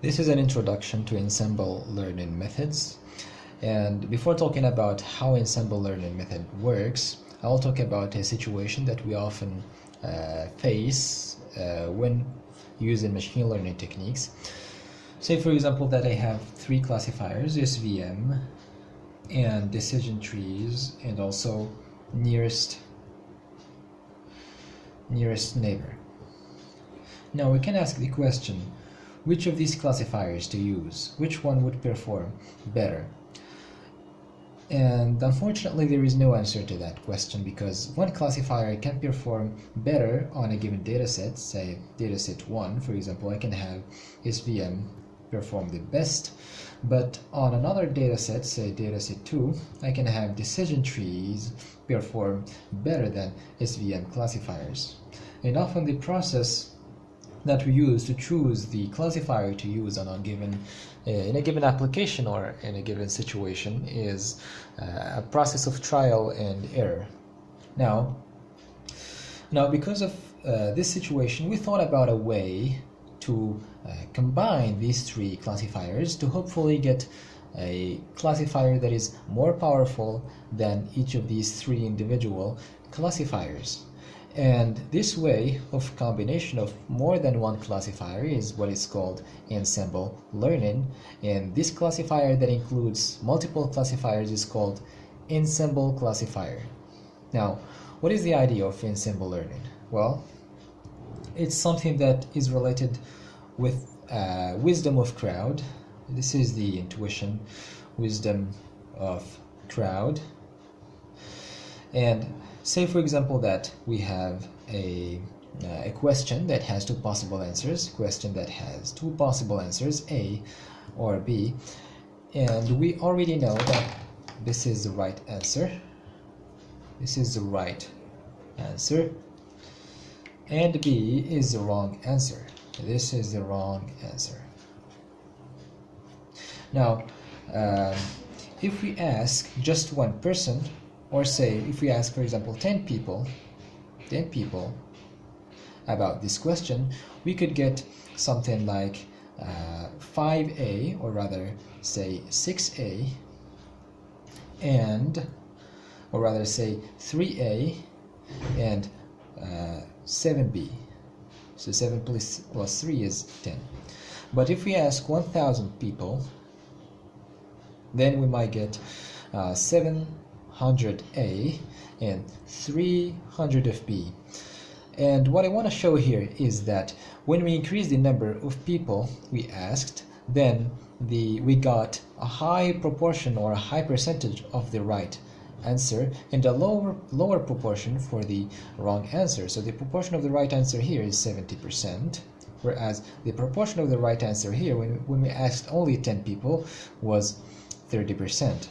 This is an introduction to Ensemble learning methods. And before talking about how Ensemble learning method works, I'll talk about a situation that we often face when using machine learning techniques. Say, for example, that I have three classifiers, SVM, and decision trees, and also nearest neighbor. Now we can ask the question, which of these classifiers to use? Which one would perform better? And unfortunately there is no answer to that question, because one classifier can perform better on a given dataset. Say dataset 1, for example, I can have SVM perform the best, but on another dataset, say dataset 2, I can have decision trees perform better than SVM classifiers. And often the process that we use to choose the classifier to use on a given in a given application or in a given situation is a process of trial and error. Now because of this situation, we thought about a way to combine these three classifiers to hopefully get a classifier that is more powerful than each of these three individual classifiers. And this way of combination of more than one classifier is what is called ensemble learning. And this classifier that includes multiple classifiers is called ensemble classifier. Now, what is the idea of ensemble learning? Well, it's something that is related with wisdom of crowd. This is the intuition, wisdom of crowd. And say, for example, that we have a question that has two possible answers, A or B, and we already know that this is the right answer. This is the right answer, and B is the wrong answer. This is the wrong answer. Now, if we ask just one person, or say if we ask, for example, 10 people about this question, we could get something like 5A, or rather say 6A, or rather say 3A and 7B. So 7 plus 3 is 10. But if we ask 1,000 people, then we might get 700A and 300 of B. And what I want to show here is that when we increase the number of people we asked, then we got a high proportion or a high percentage of the right answer and a lower proportion for the wrong answer. So the proportion of the right answer here is 70%, whereas the proportion of the right answer here when we asked only 10 people was 30%.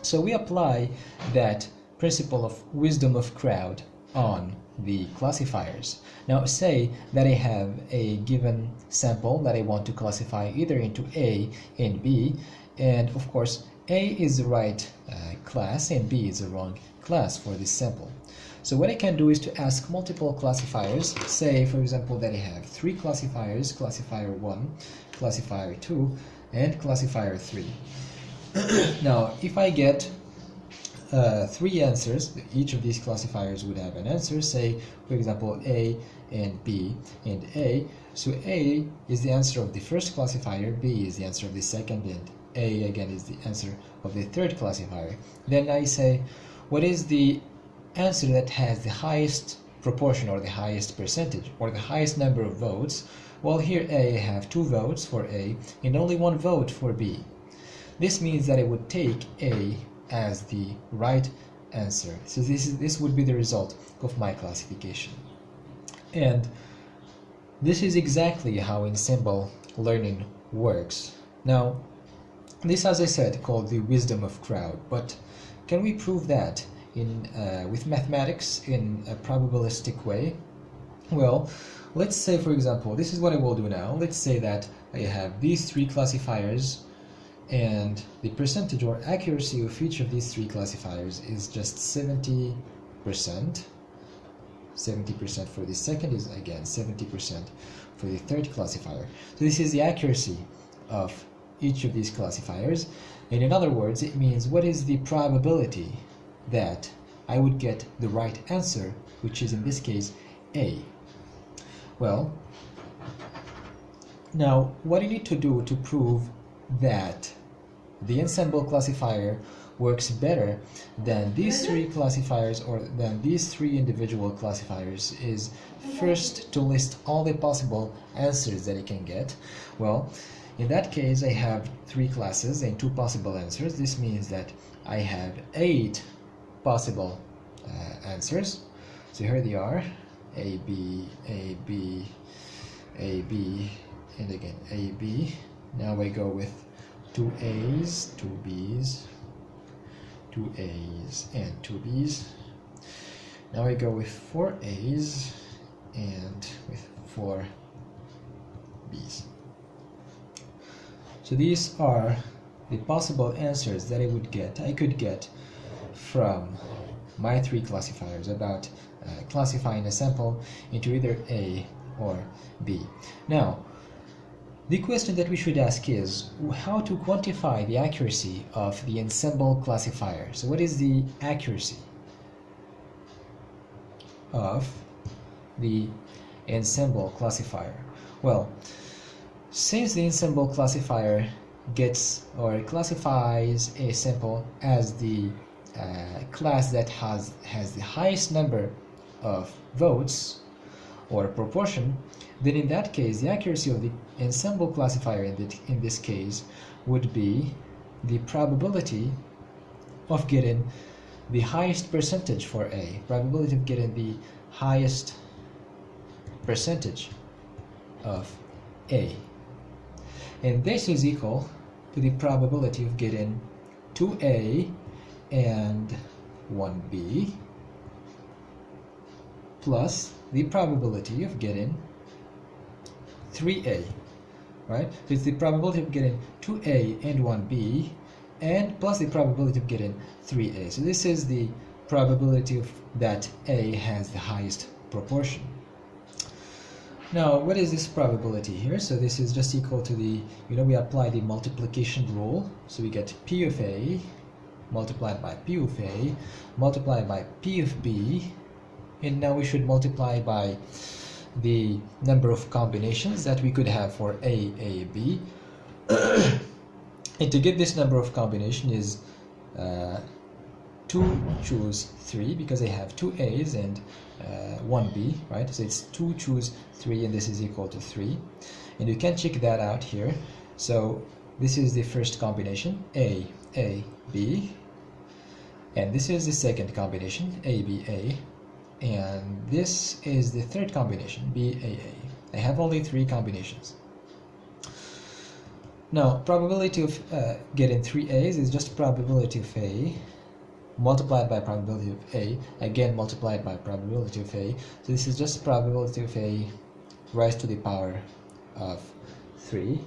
So we apply that principle of wisdom of crowd on the classifiers. Now say that I have a given sample that I want to classify either into A and B, and of course A is the right class and B is the wrong class for this sample. So what I can do is to ask multiple classifiers. Say, for example, that I have three classifiers, classifier 1, classifier 2, and classifier 3. Now, if I get three answers, each of these classifiers would have an answer, say, for example, A and B and A. So A is the answer of the first classifier, B is the answer of the second, and A again is the answer of the third classifier. Then I say, what is the answer that has the highest proportion or the highest percentage or the highest number of votes? Well, here I have 2 votes for A and only 1 vote for B. This means that I would take A as the right answer. So this would be the result of my classification. And this is exactly how ensemble learning works. Now, this, as I said, called the wisdom of crowd, but can we prove that with mathematics in a probabilistic way? Well, let's say, for example, this is what I will do now. Let's say that I have these three classifiers, and the percentage or accuracy of each of these three classifiers is just 70%. 70% for the second is again 70% for the third classifier. So this is the accuracy of each of these classifiers, and in other words, it means what is the probability that I would get the right answer, which is in this case A. Well, now what you need to do to prove that the ensemble classifier works better than these three classifiers or than these three individual classifiers is first to list all the possible answers that it can get. Well, in that case, I have three classes and two possible answers. This means that I have 8 possible answers. So here they are: A, B, A, B, A, B, and again A, B. Now I go with 2 A's, 2 B's, 2 A's, and 2 B's. Now I go with 4 A's and with 4 B's. So these are the possible answers that I could get from my three classifiers about classifying a sample into either A or B. Now, the question that we should ask is how to quantify the accuracy of the ensemble classifier. So what is the accuracy of the ensemble classifier? Well, since the ensemble classifier gets or classifies a sample as the class that has the highest number of votes or proportion, then in that case the accuracy of the ensemble classifier in this case would be the probability of getting the highest percentage for A, probability of getting the highest percentage of A. And this is equal to the probability of getting 2A and 1B plus the probability of getting 3A, right? So it's the probability of getting 2A and 1B and plus the probability of getting 3A. So this is the probability of that A has the highest proportion. Now, what is this probability here? So this is just equal to the, we apply the multiplication rule. So we get P of A multiplied by P of A multiplied by P of B, and now we should multiply by the number of combinations that we could have for A, B. And to get this number of combination is 2 choose 3, because I have 2 A's and 1 B, right? So it's 2 choose 3, and this is equal to 3. And you can check that out here. So this is the first combination, A, B. And this is the second combination, A, B, A. And this is the third combination, B, A, A. I have only 3 combinations. Now, probability of getting 3 A's is just probability of A multiplied by probability of A, again multiplied by probability of A. So this is just probability of A raised to the power of 3.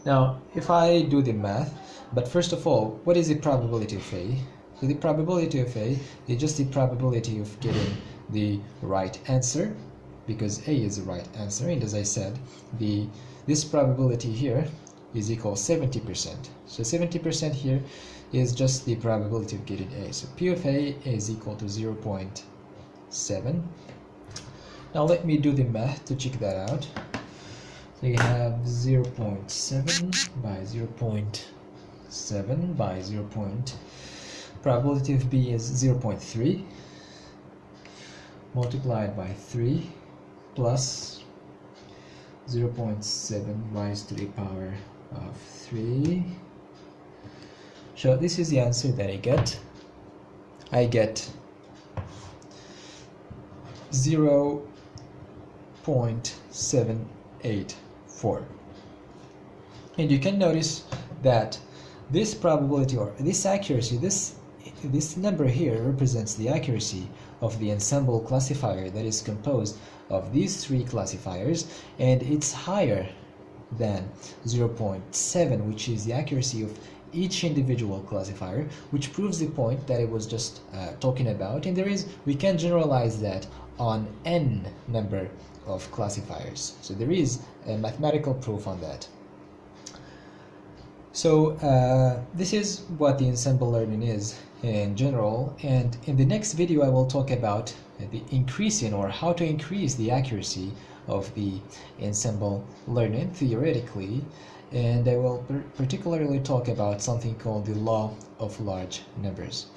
Now, if I do the math, but first of all, what is the probability of A? So the probability of A is just the probability of getting the right answer, because A is the right answer, and as I said, this probability here is equal to 70%. So 70% here is just the probability of getting A. So P of A is equal to 0.7. Now let me do the math to check that out. So you have 0.7 by 0.7 by 0. Probability of B is 0.3 multiplied by 3 plus 0.7 raised to the power of 3. So this is the answer that I get. I get 0.784. And you can notice that this probability or this accuracy, this number here represents the accuracy of the ensemble classifier that is composed of these 3 classifiers, and it's higher than 0.7, which is the accuracy of each individual classifier, which proves the point that I was just talking about. And we can generalize that on n number of classifiers. So there is a mathematical proof on that. So this is what the ensemble learning is in general, and in the next video I will talk about the increasing, or how to increase the accuracy of the ensemble learning theoretically, and I will particularly talk about something called the law of large numbers.